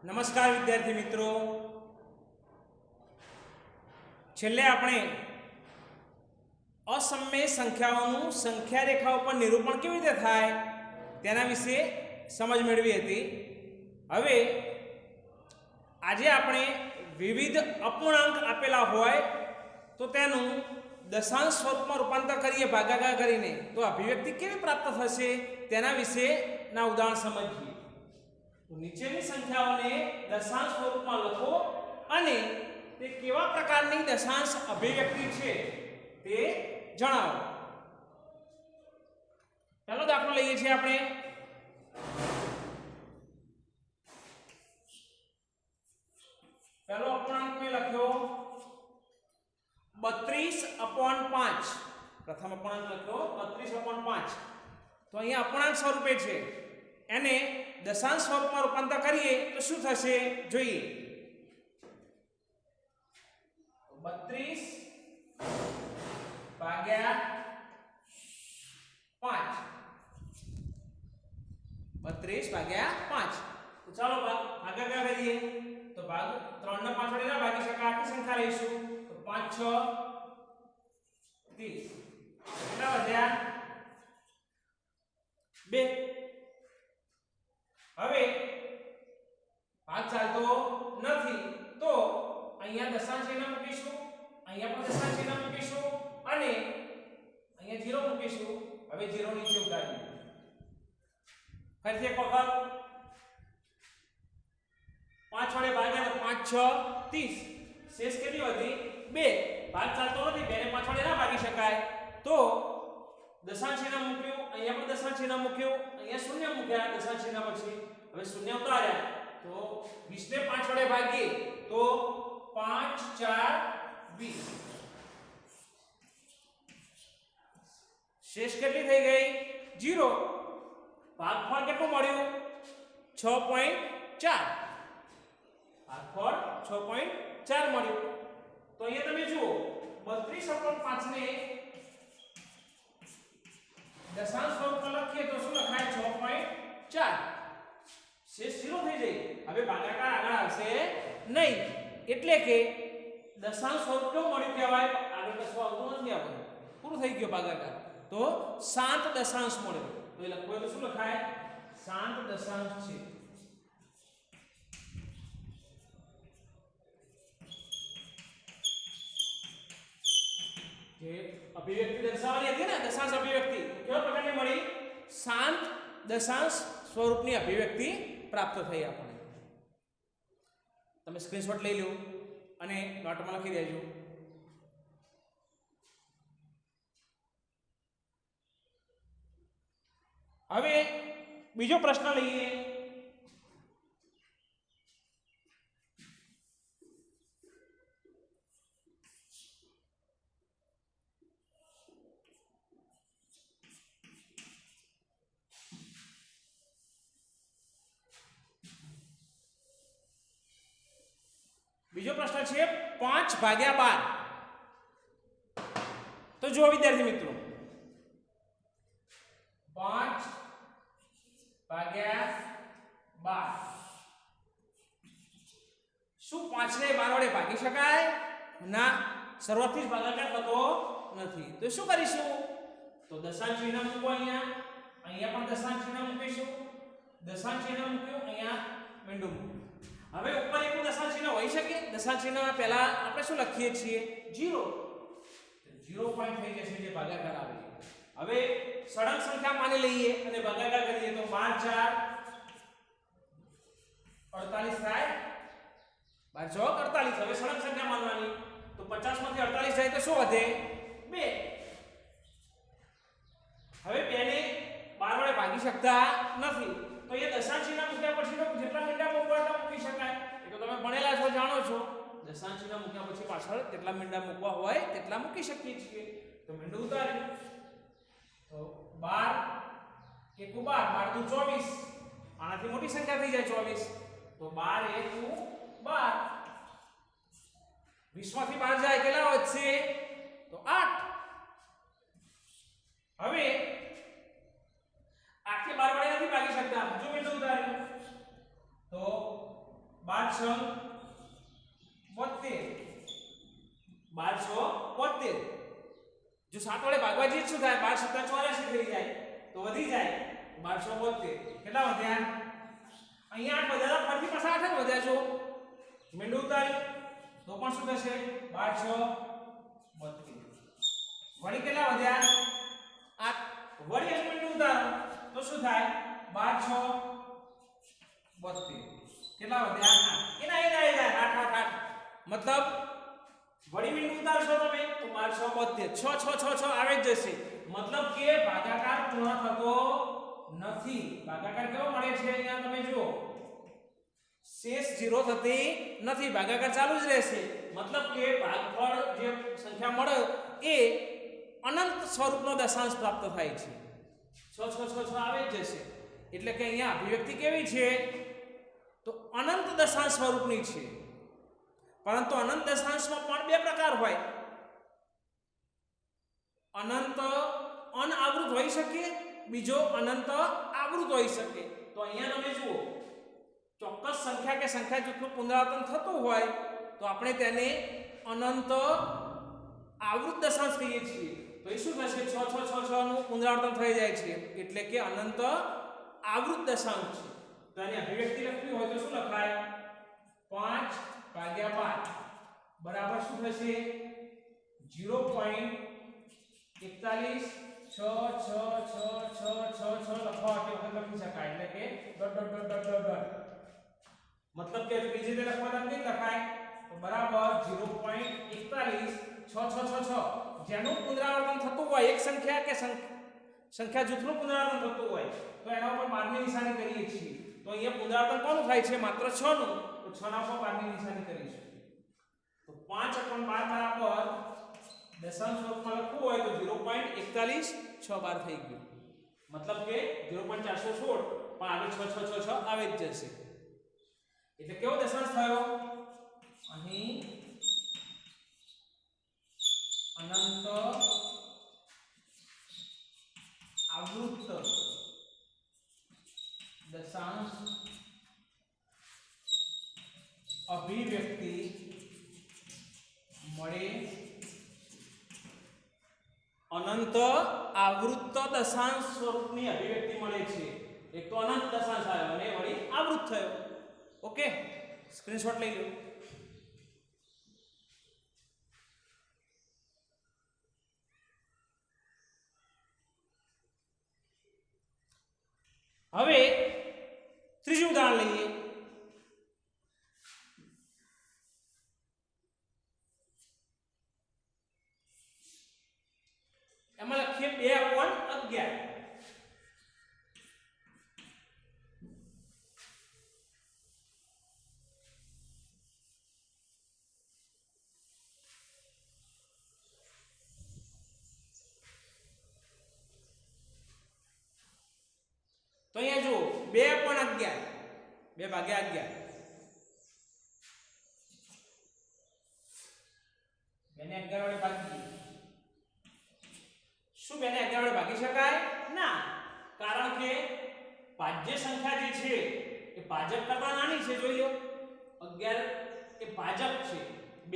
નમસ્કાર વિદ્યાર્થી મિત્રો, છેલ્લે આપણે અસમય સંખ્યાઓનું સંખ્યા રેખા ઉપર નિરૂપણ કેવી રીતે થાય તેના વિશે સમજ મેળવી હતી. હવે આજે આપણે વિવિધ અપૂર્ણાંક આપેલા હોય તો તેનું દશાંશ સ્વરૂપમાં રૂપાંતર કરીએ ભાગાકાર કરીને, તો અભિવ્યક્તિ કેવી પ્રાપ્ત થશે તેના વિશેના ઉદાહરણ સમજીએ. તો નીચેની સંખ્યાઓને દશાંશ સ્વરૂપમાં લખો અને તે કેવા પ્રકારની દશાંશ અભિવ્યક્તિ છે તે જણાવો. પહેલો દાખલો લઈએ છીએ આપણે. પહેલો અપૂર્ણાંક મેં લખ્યો 32/5. પ્રથમ અપૂર્ણાંક લખ્યો 32/5. તો અહીંયા અપૂર્ણાંક સ્વરૂપે છે, એને દશાંશ સ્વરૂપમાં રૂપાંતર કરીએ તો શું થશે જોઈએ. 32/5. તો ચાલો ભાગાકાર કરીએ. તો ભાગ 3 ના પાછળ ના ભાગી શકાય, આખી સંખ્યા લઈશું. તો 5 6 30. કેટલા વધ્યા? 2. હવે ભાગ ચાલતો નથી તો અહીંયા દશાંશ ચિહ્ન મૂકીશું, અહીંયા પણ દશાંશ ચિહ્ન મૂકીશું અને અહીંયા 0 મૂકીશું. હવે 0 નીચે ઉતારીએ. ફરીથી એક વખત 5 વડે ભાગ્યા તો 5 6 30. શેષ કેટલી વધી? 2. ભાગ ચાલતો નથી, 2 ને 5 વડે ના ભાગી શકાય તો દશાંશ ચિહ્ન મૂક્યું, અહીંયા પણ દશાંશ ચિહ્ન મૂક્યું, અહીંયા શૂન્ય મૂક્યા દશાંશ ચિહ્ન પછી. હવે શૂન્ય ઉતાર્યા તો 20 ને 5 વડે ભાગીએ તો 5 4 20. શેષ કેટલી થઈ ગઈ? 0. ભાગફળ કેટલું મળ્યું? 6.4. ભાગફળ 6.4 મળ્યું. તો અહીંયા તમે જુઓ 32/5 ને દશાંશ સ્વરૂપમાં લખીએ તો શું લખાય? 6.4. શેષ 0 થઈ જાય. હવે ભાગાકાર આગળ આવશે નહીં, એટલે કે દશાંશ સ્વરૂપ કેવું મળ્યું કહેવાય? આગળ કશું આવતું નથી, આપણે પૂરું થઈ ગયો ભાગાકાર. તો 7 દશાંશ મળ્યો. તો એ લખવું તો શું લખાય? 7 દશાંશ છે. જે અભિવ્યક્તિ દર્શાવવાની હતી ને, દશાંશ અભિવ્યક્તિ, કેવા પ્રકારની મળી? 7 દશાંશ સ્વરૂપની અભિવ્યક્તિ પ્રાપ્ત થઈ આપણને. તમે સ્ક્રીનશોટ લઈ લો અને નોટમાં લખી દેજો. હવે બીજો પ્રશ્ન લઈએ. બીજો પ્રશ્ન છે 5/12. તો જો વિદ્યાર્થી મિત્રો 5/12 શું 5 ને 12 વડે ભાગી શકાય? ના, શરૂઆતથી જ ભાગાકાર થતો નથી. તો શું કરીશું? તો દશાંશ ચિહ્ન મૂકો, અહીંયા પણ દશાંશ ચિહ્ન મૂકીશું. દશાંશ ચિહ્ન મૂક્યું, અહીંયા મીંડું મૂક્યું. હવે ઉપર એકનું દશાંશ ચિહ્ન હોઈ શકે? દશાંશ ચિહ્ન પહેલા આપણે શું લખીએ છીએ? 0. 0 પોઈન્ટ થઈ જશે જે ભાગાકાર આવે. હવે સળંગ સંખ્યા માની લઈએ અને ભાગાકાર કરીએ તો 12 4 48 થાય. 12 4 48. હવે સળંગ સંખ્યા માનવાની તો 50 માંથી 48 જાય તો શું વધે? 2. હવે 2 ને 12 વડે ભાગી શકતા નથી તો એ દશાંશ ચિહ્ન મૂક્યા પછી તો જેટલા મીંડા મૂકવા એટલા મૂકી શકાય. એ તો તમે ભણેલા છો, જાણો છો. દશાંશ ચિહ્ન મૂક્યા પછી પાછળ જેટલા મીંડા મૂકવા હોય તેટલા મૂકી શકીએ છીએ. તો મીંડું ઉતાર્યું તો 12 1 12 12 2 24. આનાથી મોટી સંખ્યા થઈ જાય 24. તો 12 1 12. 20 માંથી 5 જાય કેટલા વધશે? તો 8. હવે 8 કે 12 વડે નથી ભાગી શકતા. જો મીંડું ઉતાર્યું તો 1272 જો 7 વડે ભાગવા જઈએ શું થાય 12 સત્તા 84 થઈ જાય તો વધી જાય 1272 કેટલા વધ્યા અહીંયા 8 વધ્યા ફરીથી પાછા 8 જ વધ્યા જો મીંડું ઉતાર્યું તો પણ શું થશે 1272 વળી કેટલા વધ્યા 8 વળી એક મીંડું ઉતારો તો શું થાય 1272 કેટલા વધ્યા 8 એના 8 મતલબ વળી મીંડું ઉતારશો તમે તો 1272 6 6 6 6 આવે જ જશે મતલબ કે ભાગાકાર પૂર્ણ થતો નથી ભાગાકાર કેવો મળે છે અહીંયા તમે જુઓ શેષ 0 થતી નથી ભાગાકાર ચાલુ જ રહેશે મતલબ કે ભાગફળ જે સંખ્યા મળે એ અનંત સ્વરૂપનો દશાંશ પ્રાપ્ત થાય છે 6 6 6 6 આવે જ જશે એટલે કે અહીંયા અભિવ્યક્તિ કેવી છે તો અનંત દશાંશ સ્વરૂપની છે પરંતુ અનંત દશાંશમાં પણ બે પ્રકાર હોય અનંત અનાવૃત હોઈ શકે બીજો અનંત આવૃત હોઈ શકે તો અહીંયા તમે જુઓ ચોક્કસ સંખ્યા કે સંખ્યા જૂથનું પુનરાવર્તન થતું હોય તો આપણે તેને અનંત આવૃત દશાંશ કહીએ છીએ તો એ શું થશે 6 6 6 6 નું પુનરાવર્તન થઈ જાય છે એટલે કે અનંત આવૃત દશાંશ છે તો આની અભિવ્યક્તિ લખવી હોય તો શું લખાય 5/5 બરાબર શું થશે 0.41 6 6 6 6 6 6 લખવા માટે વખત લખી શકાય એટલે કે dot dot dot dot dot મતલબ કે બીજી રીતે લખવા કેવી લખાય તો બરાબર 0.41 6 6 6 6 જેનું પુનરાવર્તન થતું હોય એક સંખ્યા કે સંખ્યા જૂથનું પુનરાવર્તન થતું હોય તો એના ઉપર 12 ની નિશાની કરીએ છીએ તો અહીંયા પુનરાવર્તન કોનું થાય છે માત્ર 6 નું તો 6 ના ઉપર 12 ની નિશાની કરીશું તો 5/12 બરાબર દશાંશ સ્વરૂપમાં લખવું હોય તો 0.41 6 બાર થઈ ગયું મતલબ કે 0.416 પણ આગળ 6 6 6 6 આવે જ જશે એટલે કેવો દશાંશ થયો અહીં અનંત આવૃત દશાંશ અભિવ્યક્તિ મળે અનંત આવૃત દશાંશ સ્વરૂપની અભિવ્યક્તિ મળે છે એક તો અનંત દશાંશ આવ્યો અને વળી આવૃત થયો ઓકે સ્ક્રીનશોટ લઈ લો હવે ત્રીજું ઉદાહરણ લઈએ એમાં લખીએ 2/11 તો અહીંયા જો 2/11 2/11 બેને 11 વડે ભાગી શું બેને 11 વડે ભાગી શકાય ના કારણ કે ભાજ્ય સંખ્યા જે છે એ ભાજક કરતા નાની છે જોઈ લો 11 એ ભાજક છે 2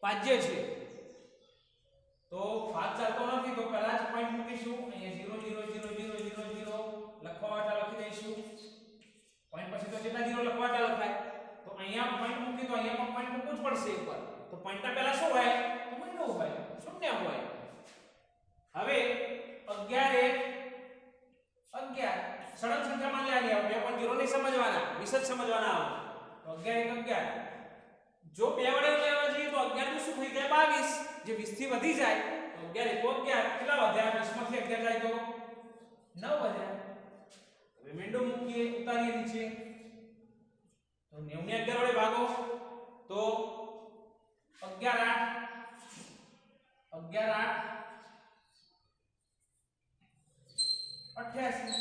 ભાજ્ય છે તો ભાગ ચાલતો નથી તો પહેલા જ પોઈન્ટ મૂકીશું અહીંયા 0 0 0 0 0 0 લખવા માટે લખી દઈશું પોઈન્ટ પછી તો જેટલા 0 લખવા માટે લખાય તો અહીંયા પોઈન્ટ મૂકી તો અહીંયા પણ પોઈન્ટ મૂકવું જ પડશે ઉપર તો પોઈન્ટના પહેલા શું હોય તો મીંડું હોય શૂન્ય હોય હવે 11 સળંગ સંખ્યામાં લઈ આવ્યા 2 પણ 0 નહીં સમજવાના 20 જ સમજવાના આવે તો 11 જો 2 વડે લેવા જઈએ તો 11 નું શું થઈ જાય 22 જે 20 થી વધી જાય તો 11 કેટલા વધ્યા 20 માંથી 11 જાય તો 9 વધ્યા હવે મીંડું મૂકીએ ઉતારીએ નીચે તો 90 ને 11 વડે ભાગો તો 11 8 88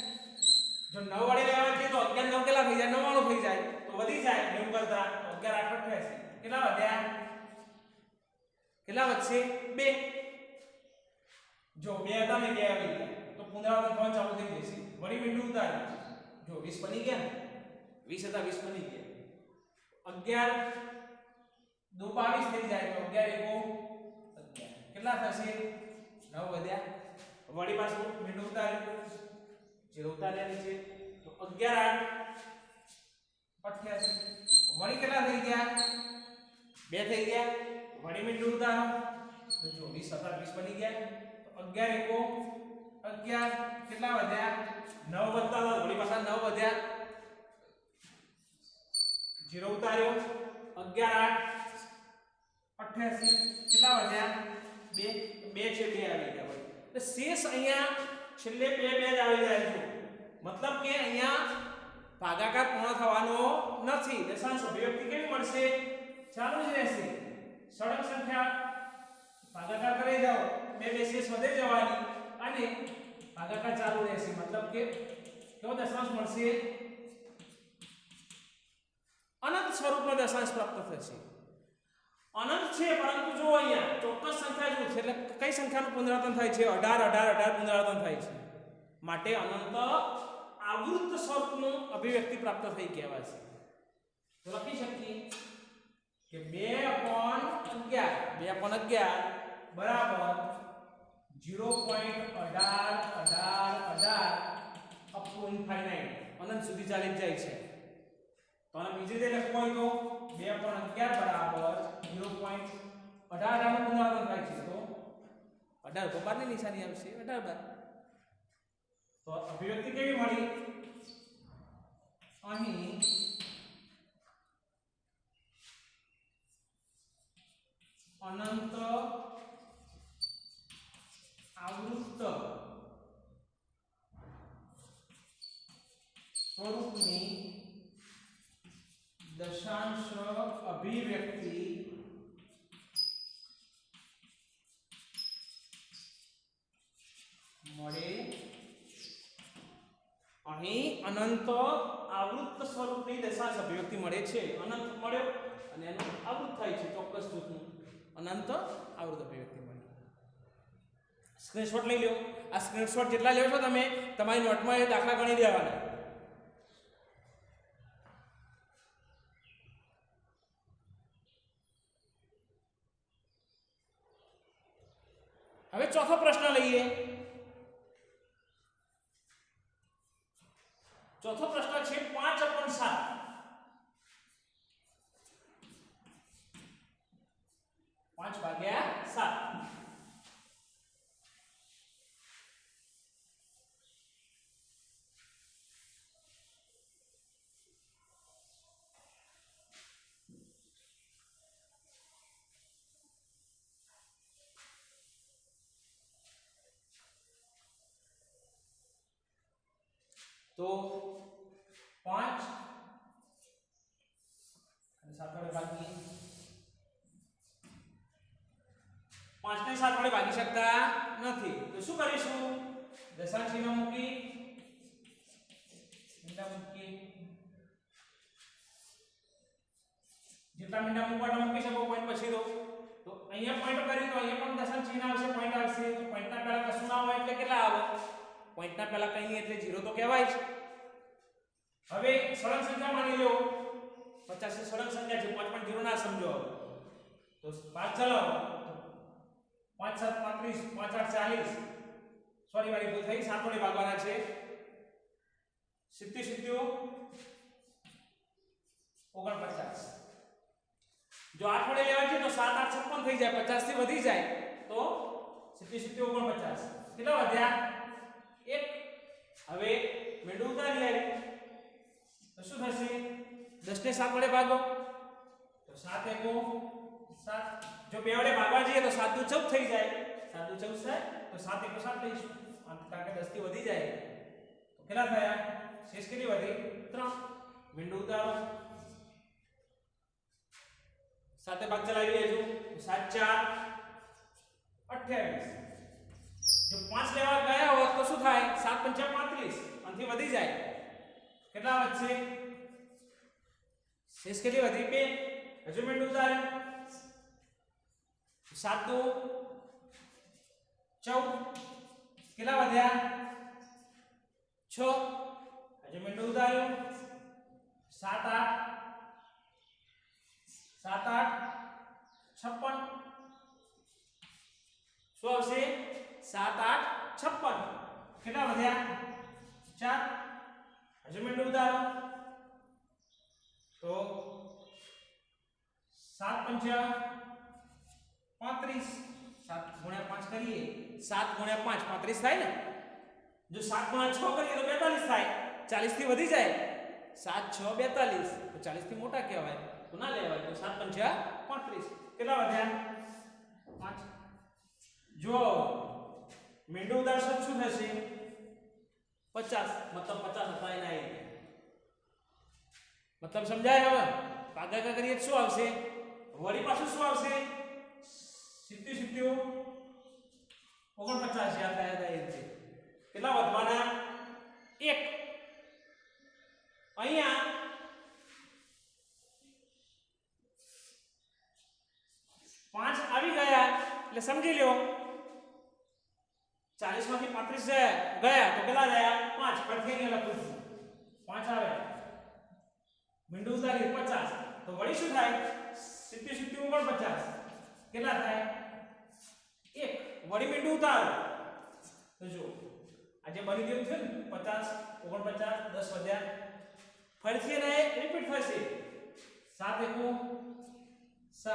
જો 9 વડે લેવા જઈએ તો 11 9 કેટલા થઈ જાય 99 થઈ જાય તો વધી જાય 90 કરતા 11 8 88 કેટલા વધ્યા કેટલા વધશે 2 જો 2 હતા ને 2 આવી ગયા તો પુનરાવર્તન થવાનું ચાલુ થઈ જશે વળી મીંડું ઉતારી જો 20 બની ગયા ને 20 હતા 20 બની ગયા 11 દુ 22 થઈ જાય તો 11 એકો 11 કેટલા થશે 9 વધ્યા વળી પાછું મીંડું ઉતાર્યું 0 ઉતાર્યા નીચે તો 11 8 88 વળી કેટલા થઈ ગયા 2 થઈ ગયા વળી મીંડું ઉતારો તો જો 20 27 20 બની ગયા તો 11 એકો 11 કેટલા વધ્યા 9 વધતા હતા વળી પાછા 9 વધ્યા 0 ઉતાર્યો 11 8 88 કેટલા વધ્યા 2 2 છે 2 આવી ગયા તો શેષ અહીંયા છેલ્લે 2 2 જ આવી જાય છે મતલબ કે અહીંયા ભાગાકાર પૂર્ણ થવાનો નથી દશાંશ અભિવ્યક્તિ કેવી મળશે ચાલુ જ રહેશે સળંગ સંખ્યા ભાગાકાર કરી જાઓ 2 2 શેષ વધે જવાની અને ભાગાકાર ચાલુ રહેશે મતલબ કે કેવો દશાંશ મળશે અનંત સ્વરૂપનો દશાંશ પ્રાપ્ત થશે અનંત છે પરંતુ જો અહીંયા ચોક્કસ સંખ્યા જો છે એટલે કઈ સંખ્યાનું પુનરાવર્તન થાય છે 18 18 18 પુનરાવર્તન થાય છે માટે અનંત આવૃત્ત સ્વરૂપનું અભિવ્યક્તિ પ્રાપ્ત થઈ કહેવાશે તો લખી શકીએ કે 2/11 બરાબર 0.181818 અપ ટુ ઇન્ફાઇનાઇટ અનંત સુધી ચાલી જાય છે તો આને બીજી રીતે લખવું હોય તો 2.11 બરાબર 0.1818 નું પુનરાવર્તન થાય છે તો 18 તો 12 ની નિશાની આવશે 18 તો અભિવ્યક્તિ કેવી મળી અહીં અનંત આવૃત્ત સ્વરૂપની દશાંશ અભિવ્યક્તિ મળે અહીં અનંત આવૃત્ત સ્વરૂપની દશાંશ અભિવ્યક્તિ મળે છે અનંત મળ્યો અને એનું આવૃત્ત થાય છે ચોક્કસ જૂથનું અનંત આવૃત્ત અભિવ્યક્તિ મળી સ્ક્રીનશોટ લઈ લો આ સ્ક્રીનશોટ જેટલા લેવો છો તમે તમારી નોટમાં એ દાખલા ગણી દેવાના હવે ચોથો પ્રશ્ન લઈએ ચોથો પ્રશ્ન છે 5/7 5/7 तो 5 અને 7 વડે ભાગીએ 5 ને 7 વડે ભાગી શકતા નથી તો શું કરીશું દશાંશ ચિહ્ન મૂકી મીંડા મૂકી જેટલા મીંડા મૂકવાના મૂકી શકો પોઈન્ટ પછી તો અહીંયા પોઈન્ટ કર્યું તો અહીંયા પણ દશાંશ ચિહ્ન આવશે પોઈન્ટ આવશે તો પોઈન્ટના પહેલા કશું ના હોય એટલે કેટલા આવે પોઈન્ટના પહેલા કઈ નહીં એટલે 0 તો કહેવાય છે હવે સળંગ સંખ્યા માની લો 50 ની સળંગ સંખ્યા છે 5.0 ના સમજો તો 5 ચલાવો 5 7 35 5 8 40 સોરી વાળી ભૂલ થઈ 7 વડે ભાગવાના છે 70 70 49 જો 8 વડે લેવા છે તો 7 8 56 થઈ જાય 50 થી વધી જાય તો 70 70 49 કેટલા વધ્યા 1 હવે મેંડું ઉતારી આવી તો શું થશે 10 ને 7 વડે ભાગો તો 7 એકો 7 જો 2 વડે ભાગવા જઈએ તો 7 દુ 14 થઈ જાય 7 દુ 14 થાય તો 7 એકો 7 લઈશું કારણ કે 10 થી વધી જાય તો કેટલા થયા શેષ કેટલી વધી 3 મેંડું ઉતારો 7 ભાગ ચલાવી લેજો 7 4 28 જો 5 લેવા ગયા હોત તો શું થાય 7 5 35 આથી વધી જાય કેટલા વધશે શેષ કેટલી વધી 2 હજુ મેંડું ઉતાર્યું 7 2 14 કેટલા વધ્યા 6 હજુ મેંડું ઉતાર્યું 7 8 7 8 56 શું આવશે 7 8 56 કેટલા વધ્યા 4 હજુ મીંડું ઉતારો તો 7 પંચા 35 7 ગુણ્યા 5 કરીએ 7 ગુણ્યા 5 35 થાય ને જો 7 ગુણ્યા 6 કરીએ તો 42 થાય 40 થી વધી જાય 7 6 42 તો 40 થી મોટા કહેવાય તો ના લેવાય તો 7 પંચા 35 કેટલા વધ્યા 5 જો મીંડું ઉતારશો શું થશે 50 મતલબ 50 હતા એના એ મતલબ સમજાય હવે ભાગાકાર કરીએ તો શું આવશે વળી પાછું શું આવશે 70 49 યાદ થયા એ રીતે કેટલા વધવાના 1 અહીંયા 5 આવી ગયા એટલે સમજી લ્યો 40 માંથી 35 ગયા તો કેટલા રહ્યા 5 ફરીથી અહીંયા લખું છું 5 આવે મીંડું ઉતારી 50 તો વળી શું થાય 70 49 કેટલા થાય 1 વળી મીંડું ઉતારો તો જો આજે બની ગયું છે ને 50 49 10 વધ્યા ફરીથી એને રિપીટ થશે 7 એકુ 7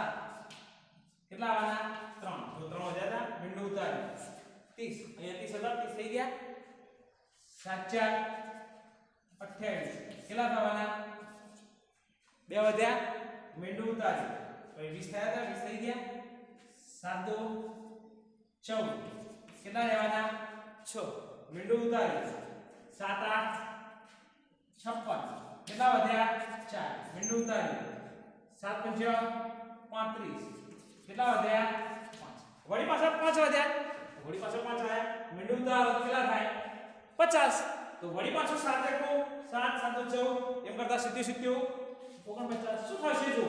કેટલા આવવાના 3 જો 3 વધ્યા હતા મીંડું ઉતાર્યું 30 અહીંયા 30 હતા 30 થઈ ગયા 7 4 28 કેટલા થવાના 2 વધ્યા મીંડું ઉતાર્યું તો 20 થયા હતા 20 થઈ ગયા 7 2 14 કેટલા રહેવાના 6 મીંડું ઉતાર્યું 7 8 56 કેટલા વધ્યા 4 મીંડું ઉતાર્યું 7 5 35 કેટલા વધ્યા 5 વળી પાછા 5 વધ્યા વળી પાછો 5 આવ્યા મીંડું ઉતારો તો કેટલા થાય 50 તો વળી પાછો 7 એકુ 7 7 14 એમ કરતા સીધી સીધી 49 શું થશે જો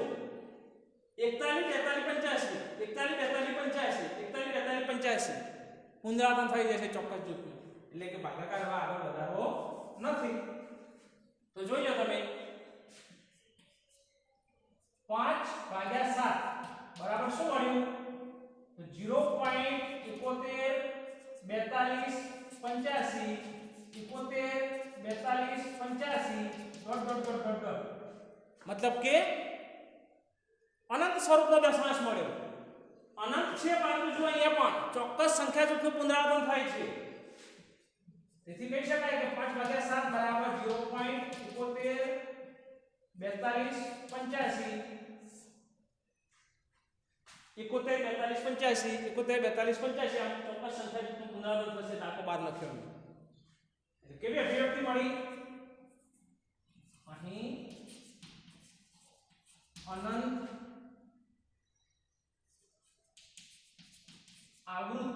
41 42 85 41 42 85 પુનરાવર્તન થઈ જશે ચોક્કસ જૂથનું એટલે કે ભાગાકાર આગળ વધારવો નથી તો જોઈ લો તમે 5 ભાગ્યા 7 બરાબર શું મળ્યું તો 0.71 42 85 71 42 85 ડોટ મતલબ કે અનંત સ્વરૂપનો દશાંશ મળ્યો અનંત છે પરંતુ જો અહીંયા પણ ચોક્કસ સંખ્યા જૂથનું પુનરાવર્તન થાય છે તેથી કહી શકાય કે 5 ભાગ્યા 7 બરાબર 0.71 42 85 71 42 85 71 42 85 આમ ચોક્કસ સંખ્યા જૂથનું પુનરાવર્તન થશે દાખલો 12 લખ્યો એટલે કેવી અભિવ્યક્તિ મળી અહીં અનંત આવૃત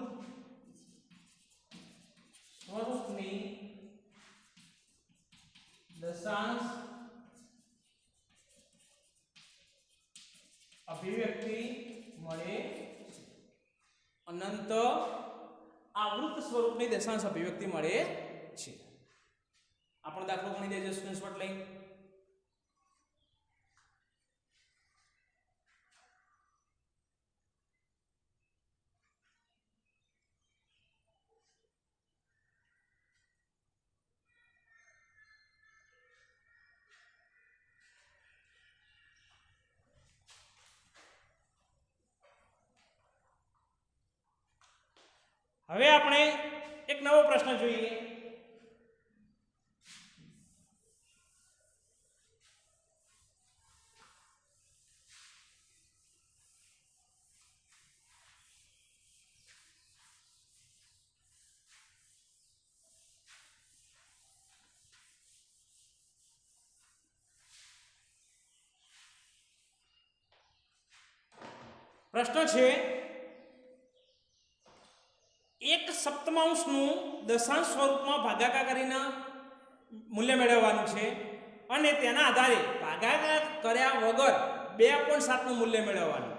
સ્વરૂપની દશાંશ અભિવ્યક્તિ મળે અનંત આવૃત સ્વરૂપની દશાંશ અભિવ્યક્તિ મળે છે આપણો દાખલો ગણી દેજો સ્ક્રીનશોટ લઈ હવે આપણે એક નવો પ્રશ્ન જોઈએ પ્રશ્ન છે 1/7 દશાંશ સ્વરૂપમાં ભાગાકાર કરીને મૂલ્ય મેળવવાનું છે અને તેના આધારે ભાગાકાર કર્યા વગર 2/7 નું મૂલ્ય મેળવવાનું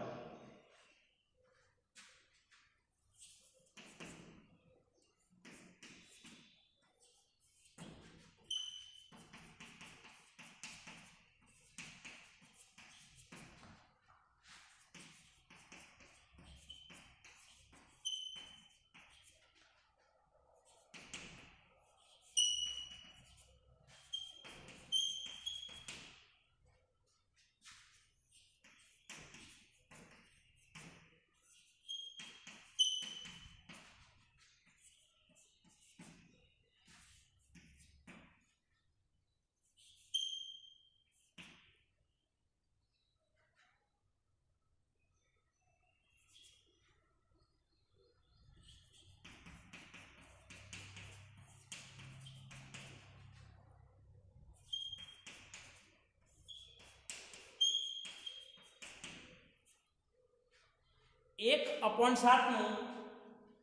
1/7 નું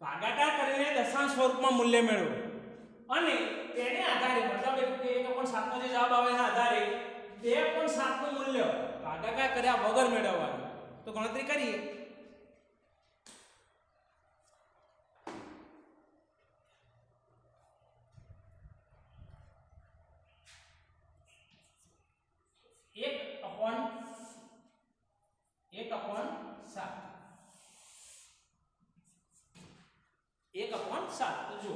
ભાગાકાર કરીને દશાંશ સ્વરૂપમાં મૂલ્ય મેળવો અને તેને આધારે મતલબ કે 1/7 નો જે જવાબ આવે એના આધારે 2/7 નું મૂલ્ય ભાગાકાર કર્યા વગર મેળવવાનું. તો ગણતરી કરીએ. 1/7 તો જો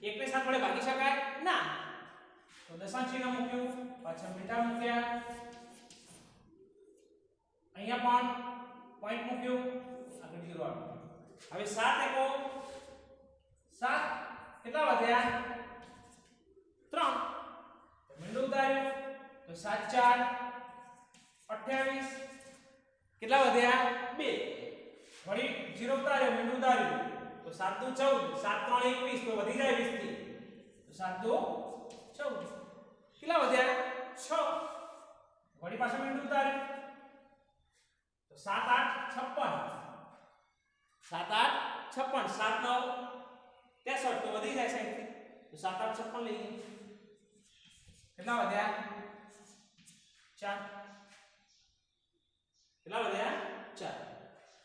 1 ને 7 વડે ભાગી શકાય ના, તો દશાંશ ચિહ્ન મૂક્યું, પાછળ મીઠા મૂક્યા, અહીંયા પણ પોઈન્ટ મૂક્યું, આગળ 0 આપ્યું. હવે 7 એકો 7 કેટલા વધ્યા 3, મીંડું ઉતાર્યું તો 7 4 28 કેટલા વધ્યા 2, વળી 0 ઉતાર્યો મીંડું ઉતાર્યું તો 7 દુ 14 7 3 21 તો વધી જાય 20 થી, તો 7 દુ 14 કેટલા વધ્યા 6, વળી પાછા મીંડું ઉતાર્યું તો 7 8 56 7 8 56 7 9 63 તો વધી જાય 60 થી, તો 7 8 56 લઈએ કેટલા વધ્યા 4, કેટલા વધ્યા 4.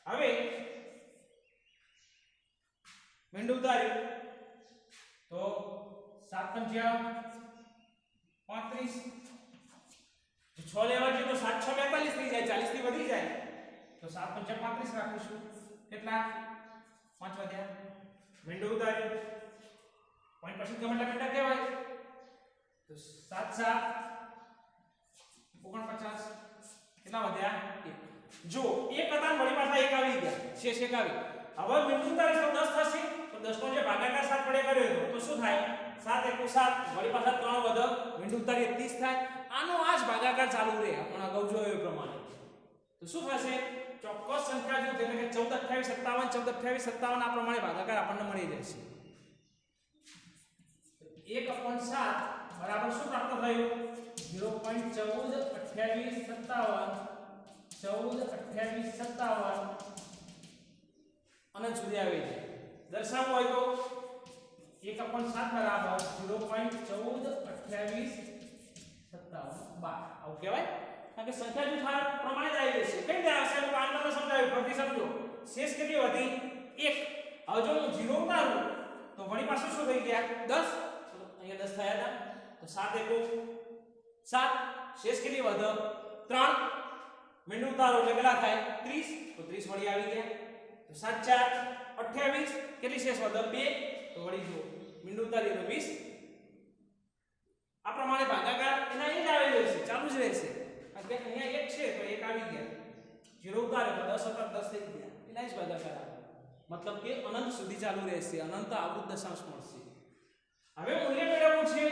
હવે મીંડું ઉતાર્યું તો 7 5 35, 6 લેવા જઈએ તો 7 6 42 થઈ જાય, 40 થી વધી જાય તો 7 5 35 રાખીશું. કેટલા 5 વધ્યા. મીંડું ઉતાર્યું પોઈન્ટ પછી ગમે એટલા મીંડા કહેવાય તો 7 7 49 કેટલા વધ્યા 1. જો 1 હતા ને વળી પાછા 1 આવી ગયા, શેષ 1 આવી. હવે મીંડું ઉતારીશ તો 10 થશે, તો 10 નો જે ભાગાકાર 7 વડે કર્યો તો શું થાય 7 1 7 વળી પાછા 3 વધે, મીંડું ઉતારીએ 30 થાય. આનો આ જ ભાગાકાર ચાલુ રહે આપણે અગાઉ જોયો એ પ્રમાણે. તો શું થશે ચોક્કસ સંખ્યા જો એટલે કે 14 28 57 14 28 57 આ પ્રમાણે ભાગાકાર આપણને મળી જશે. 1/7 બરાબર શું પ્રાપ્ત થયું 0.14 28 57 14 28 57 અનંત સુધી આવી જાય. દર્શાવવું હોય તો 1/7 બરાબર 0.14 28 57 આવું કહેવાય, કારણ કે સંખ્યા જૂથ આ પ્રમાણે જ આવી જશે. કઈ રીતે આવશે હું આંતરને સમજાવ્યું, ફરીથી સમજો. શેષ કેટલી વધી 1. હવે જો હું 0 ઉતારું તો વળી પાછું શું થઈ ગયા 10, અહીંયા 10 થયા હતા તો 7 1 7, શેષ કેટલી વધે 3, મીંડું ઉતારો એટલે કેટલા થાય 30, તો 30 વળી આવી ગયા તો 7 4 28 કેટલી શેષ વધે 2, તો વળી જો મીંડું ઉતારીએ તો 20. આ પ્રમાણે ભાગાકાર એના એ જ આવી રહેશે, ચાલુ જ રહેશે. કારણ કે અહીંયા 1 છે તો 1 આવી ગયા, 0 ઉતારે તો 10 હતા 10 થઈ ગયા, એના જ ભાગાકાર આવે. મતલબ કે અનંત સુધી ચાલુ રહેશે, અનંત આવૃત દશાંશ મળશે. હવે મૂલ્ય મેળવવું છે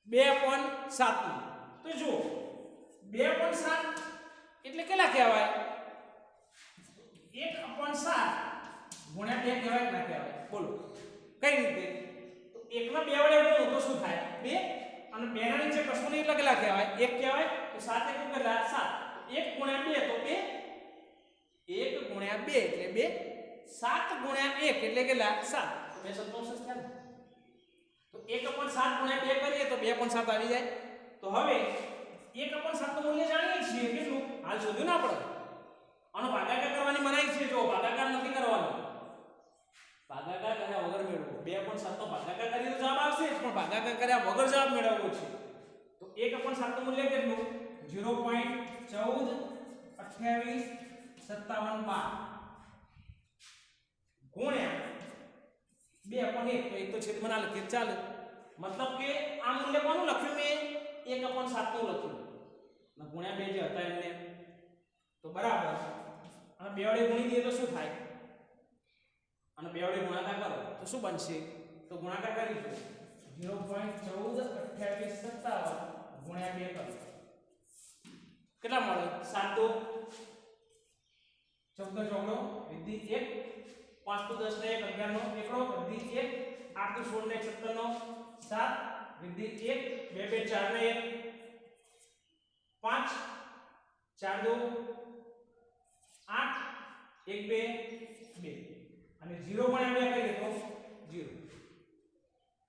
2/7 નું. તો જો 2/7 એટલે કેટલા કહેવાય 1/7 ગુણ્યા 2 કહેવાય ના કહેવાય બોલો કઈ રીતે? તો 1 ના 2 વડે ગુણો તો શું થાય 2, અને 2 ના નીચે કશું નહીં એટલે કેટલા કહેવાય 1 કહેવાય. તો 7 1 કેટલા 7, 1 ગુણ્યા 2 તો 2, 1 ગુણ્યા 2 એટલે 2, 7 ગુણ્યા 1 એટલે કેટલા 7, તો 2 27 થયા. તો 1/7 ગુણ્યા 2 કરીએ તો 2/7 આવી જાય. તો હવે 1/7 નું મૂલ્ય જાણીએ છીએ કેટલું હાલ શોધ્યું ના પડે. આનો ભાગાકાર કરવાની મનાઈ છે, જો ભાગાકાર નથી કરવાનો, ભાગાકાર કર્યા વગર મેળવો. 2/7 નો ભાગાકાર કરીએ તો જવાબ આવશે જ, પણ ભાગાકાર કર્યા વગર જવાબ મેળવવો છે. તો 1/7 નું મૂલ્ય કેટલું 0.14 28 57 ગુણ્યા 2/1 તો એક તો છેદમાં ના લખીએ ચાલે. મતલબ કે આ મૂલ્ય કોનું લખ્યું મેં 1/7 નું લખ્યું અને ગુણ્યા 2 જે હતા એમને તો બરાબર. અને 2 વડે ગુણી દઈએ તો શું થાય, અને 2 વડે ગુણાકાર કરો તો શું બનશે, તો ગુણાકાર કરીશું 0.14 28 57 ગુણ્યા 2 કરો કેટલા મળે 7 2 14 14 વિધિ 1 5 તો 10 ને 1 11 નો એકડો વિધિ 1 8 તો 16 ને 17 નો 7 વિધિ 1 2 2 4 ને 1 5 4 2 8 1 2 2 અને 0 પણ આપણે કરીએ તો 0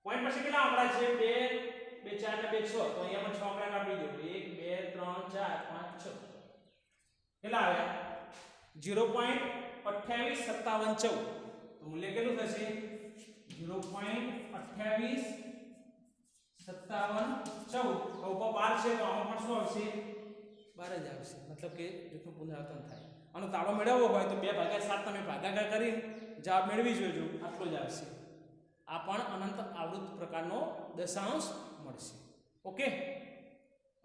પોઈન્ટ પછી કેટલા આંકડા છે 2 2 4 ને 2 6 તો અહીંયા પણ 6 આંકડા કાપી દો 1 2 3 4 5 6 કેટલા આવ્યા 0.285714 તો મૂલ્ય કેટલું થશે 0.285714 તો ઉપર 12 છે તો આમાં પણ શું આવશે 12 જ આવશે મતલબ કે રીતનું પુનરાવર્તન થાય આનો તાળો મેળવવો હોય તો 2/7 તમે ભાગાકાર કરી જવાબ મેળવી જોજો આટલો જ આવશે આ પણ અનંત આવૃત પ્રકારનો દશાંશ મળશે ઓકે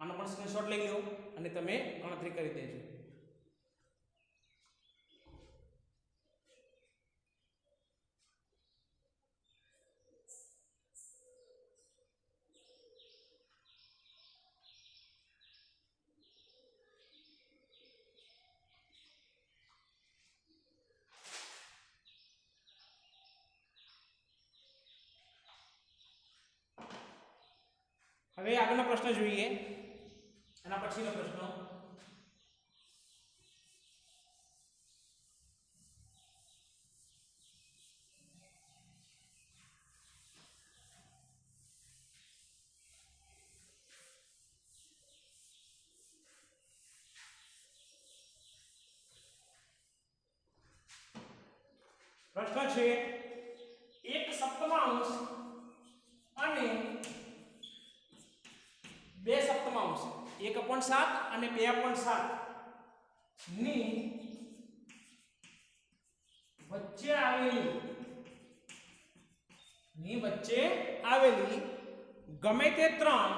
આનો પણ સ્ક્રીનશોટ લઈ લો અને તમે ગણતરી કરી દેજો હવે આગળનો પ્રશ્ન જોઈએ એના પછીનો પ્રશ્ન છે 1 સપ્તમાંશ અને 2 સપ્તમાંશ 1/7 અને 2/7 ની વચ્ચે આવેલી ગમે તે ત્રણ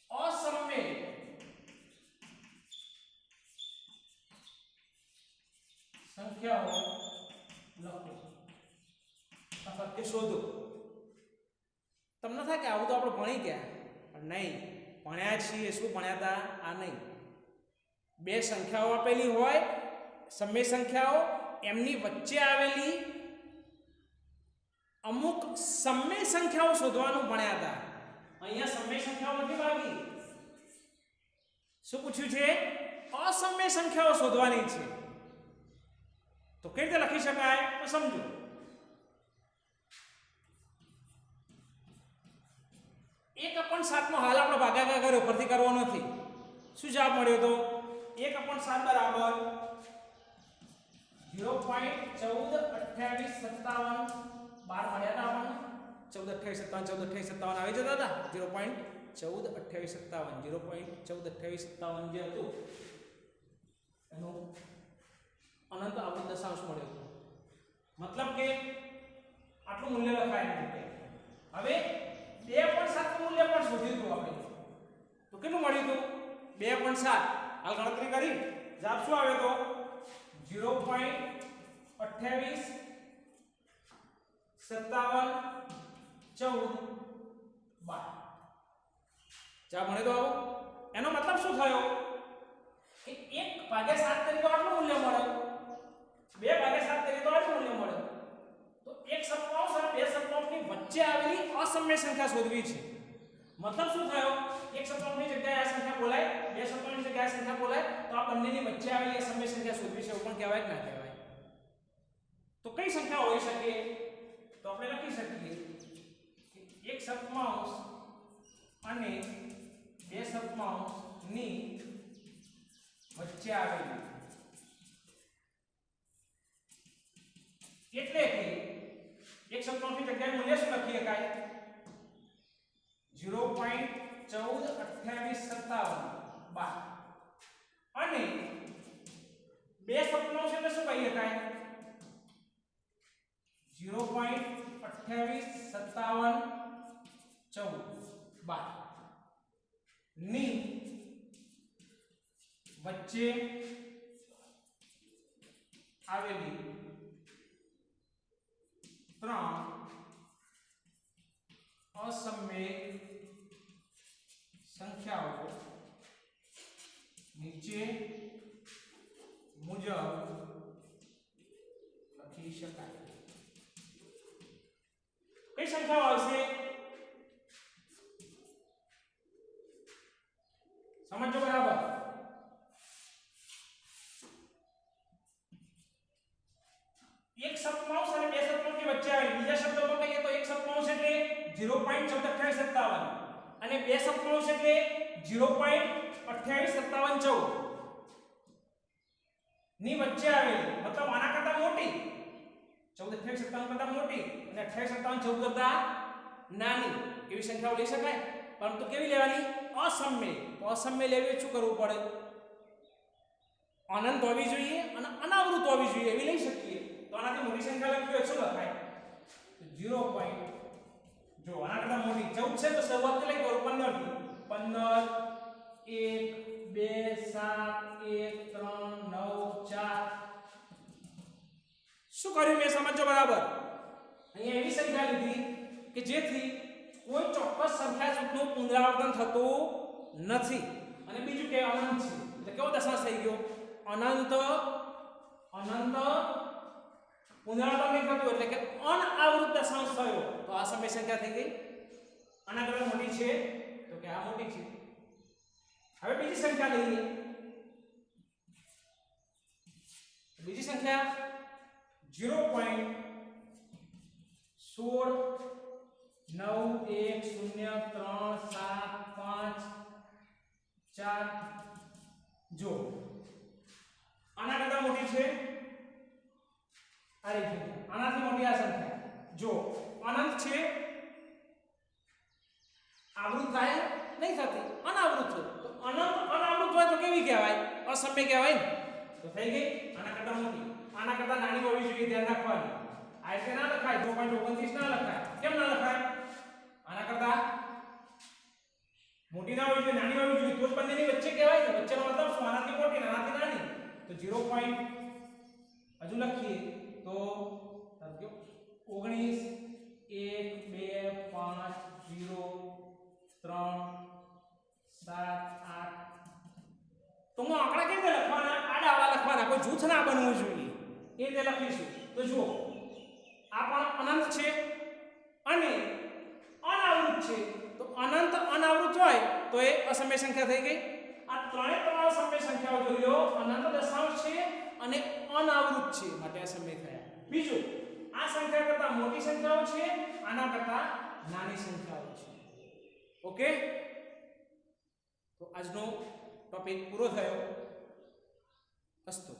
અસમમેય સંખ્યાઓ લખો અથવા કે શોધો તમને થાય કે આવું તો આપણે ભણી ગયા પણ નહીં ભણ્યા છીએ શું ભણ્યા હતા આ નહીં બે સંખ્યાઓ આપેલી હોય સમય સંખ્યાઓ એમની વચ્ચે આવેલી અમુક સમય સંખ્યાઓ શોધવાનું ભણ્યા હતા અહીંયા સમય સંખ્યાઓ નથી ભાગી શું પૂછ્યું છે અસમય સંખ્યાઓ શોધવાની છે તો કઈ રીતે લખી શકાય તો સમજો 1/7 નો હાલ આપણે ભાગાકાર કર્યો પરથી કરવો નથી શું જવાબ મળ્યો તો 1/7 બરાબર 0.142857 બાર મળ્યા હતા આપણને 142857 આવી જતા હતા 0.142857 જે હતું એનું અનંત આવૃત દશાંશ મળ્યો હતો મતલબ કે આટલું મૂલ્ય લખાય નથી હવે 2.7 નું મૂલ્ય પણ શોધ્યું હતું આપણે તો કેટલું મળ્યું હતું 2.7 હાલ ગણતરી કરી જવાબ શું આવ્યો તો 0.285714 જવાબ મળે તો આવો એનો મતલબ શું થયો કે 1/7 તરીકે આટલું મૂલ્ય મળે 2/7 તરીકે આટલું મૂલ્ય મળે તો 1 સપ્તમાંશ અને 2 સપ્તમાંશની વચ્ચે આવેલી અસમય સંખ્યા શોધવી છે મતલબ શું થયો 1 સપ્તમાંશની જગ્યાએ આ સંખ્યા બોલાય 2 સપ્તમાંશની જગ્યાએ આ સંખ્યા બોલાય તો આ બંનેની વચ્ચે આવેલી અસમય સંખ્યા શોધવી છે એવું પણ કહેવાય કે ના કહેવાય તો કઈ સંખ્યા હોઈ શકે તો આપણે લખી શકીએ કે 1 સપ્તમાંશ અને 2 સપ્તમાંશની વચ્ચે આવેલી એટલે કે 1 સપ્તમાંશની જગ્યાએ મૂલ્ય શું લખી શકાય 0.142857 અને 2 સપ્તમાંશ એટલે શું કહી શકાય 0.285714 ની વચ્ચે આવેલી ત્રણ અસમય સંખ્યાઓ નીચે મુજબ લખી શકાય કઈ સંખ્યાઓ આવશે એક સપ્તમાંશ અને બે સપ્તમાંશની વચ્ચે આવેલી, બીજા શબ્દોમાં કહીએ તો એક સપ્તમાંશ એટલે 0.142857 અને બે સપ્તમાંશ એટલે 0.285714 ની વચ્ચે આવેલી, મતલબ આના કરતા મોટી, 142857 કરતા મોટી અને 2857 કરતા નાની એવી સંખ્યાઓ લઈ શકાય, પરંતુ કેવી લેવાની? અસમય. તો અસમય લેવી શું કરવું પડે? અનંત હોવી જોઈએ અને અનાવૃત હોવી જોઈએ એવી લઈ શકીએ. તો આનાથી મોટી સંખ્યા લખવી હોય શું લખાય? 0. જો આના કરતા મોટી 14 છે તો શરૂઆત કેટલી કરું? 15 થી. 15 1 2 7 1 3 9 4. શું કર્યું મેં? સમજો બરાબર. અહીંયા એવી સંખ્યા લીધી કે જેથી કોઈ ચોક્કસ સંખ્યા જૂથનું પુનરાવર્તન થતું નથી. અને બીજું કે અનંત છે, એટલે કેવો દશાંશ થઈ ગયો? અનંત પુનરાવર્તન નહીં થતું એટલે કે અનાવૃત દશાંશ થયો. તો આ સમય સંખ્યા થઈ ગઈ. આના કરતા મોટી છે તો કે આ મોટી છે. હવે બીજી સંખ્યા લઈએ. બીજી સંખ્યા 0.16910375 જો આના કરતા મોટી છે આ રીત, આનાથી મોટી આ સંખ્યા. જો અનંત છે, આવૃત થાય નહીં થતી, અનાવૃત છે. તો અનંત અનાવૃત હોય તો કેવી કહેવાય? અસમય કહેવાય ને. તો થઈ ગઈ. આના કરતા મોટી, આના કરતા નાની હોવી જોઈએ, ધ્યાન રાખવાનું. આ રીતે ના લખાય, 0.29 ના લખાય. કેમ ના લખાય? આના કરતા મોટી ના હોવી જોઈએ, નાની હોવી જોઈએ, તો જ બંનેની વચ્ચે કહેવાય ને. વચ્ચેનો મતલબ શું? આનાથી મોટી અને આનાથી નાની. તો 0. હજુ લખીએ તો 19 1 2 5 0 3 7 8. તો હું આંકડા કેવી રીતે લખવાના? આડા આડા લખવાના, કોઈ જૂથ ના બનવું જોઈએ એ રીતે લખીશું. તો જુઓ, આ પણ અનંત છે અને અનાવૃત છે. તો અનંત અનાવૃત હોય તો એ અસમય સંખ્યા થઈ ગઈ. આ ત્રણે અસમય સંખ્યાઓ જોઈ લો, અનંત દશાંશ છે અને અનાવૃત છે, માટે અસમય થયા. બીજું, આ સંખ્યા કરતા મોટી સંખ્યાઓ છે, આના કરતા નાની સંખ્યાઓ છે. ઓકે, તો આજનો ટોપિક પૂરો થયો. અસ્તુ.